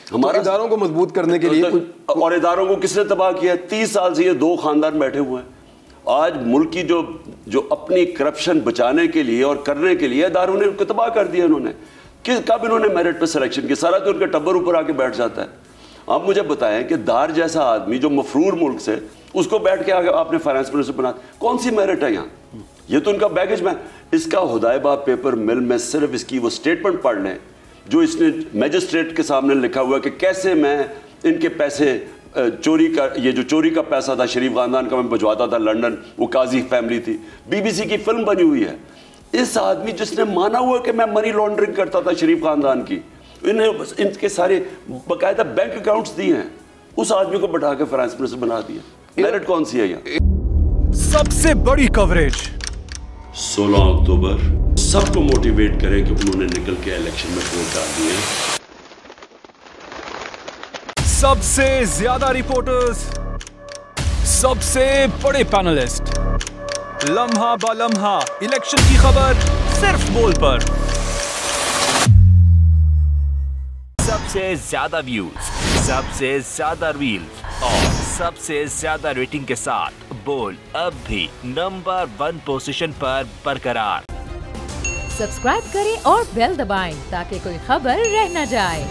हमारे इदारों को मजबूत करने के लिए और इदारों को किसने तबाह किया? 30 साल से ये दो खानदान बैठे हुए हैं। आज मुल्क की जो अपनी करप्शन बचाने के लिए और करने के लिए इदारों ने उनको तबाह कर दिया। इन्होंने कब इन्होंने मेरिट पे सिलेक्शन किया? सारा तो उनका टब्बर ऊपर आके बैठ जाता है। आप मुझे बताएं कि दार जैसा आदमी जो मफरूर मुल्क से, उसको बैठ के आगे आपने फाइनेंस मिनिस्टर बना, कौन सी मेरिट है यहाँ? ये तो उनका बैगेज में। इसका हुदायबा पेपर मिल में सिर्फ इसकी वो स्टेटमेंट पढ़ लें जो इसने मैजिस्ट्रेट के सामने लिखा हुआ है कि कैसे मैं इनके पैसे चोरी का, ये जो चोरी का पैसा था शरीफ खानदान का, मैं भिजवाता था लंदन, वो काजी फैमिली थी, बीबीसी की फिल्म बनी हुई है। इस आदमी जिसने माना हुआ कि मैं मनी लॉन्ड्रिंग करता था शरीफ खानदान की, इन्हें इनके सारे बाकायदा बैंक अकाउंट्स दिए हैं, उस आदमी को बैठा के फाइनेंस मिनिस्टर बना दिया। मेरिट कौन सी है यहाँ? सबसे बड़ी कवरेज 16 अक्टूबर सबको मोटिवेट करें कि उन्होंने निकल के इलेक्शन में वोट डाल दिए। सबसे ज्यादा रिपोर्टर्स, सबसे बड़े पैनलिस्ट, लम्हा बा लम्हा इलेक्शन की खबर सिर्फ बोल पर। सबसे ज्यादा व्यूज, सबसे ज्यादा रील्स और सबसे ज्यादा रेटिंग के साथ बोल अब भी नंबर 1 पोजीशन पर बरकरार। सब्सक्राइब करें और बेल दबाएं ताकि कोई खबर रह न जाए।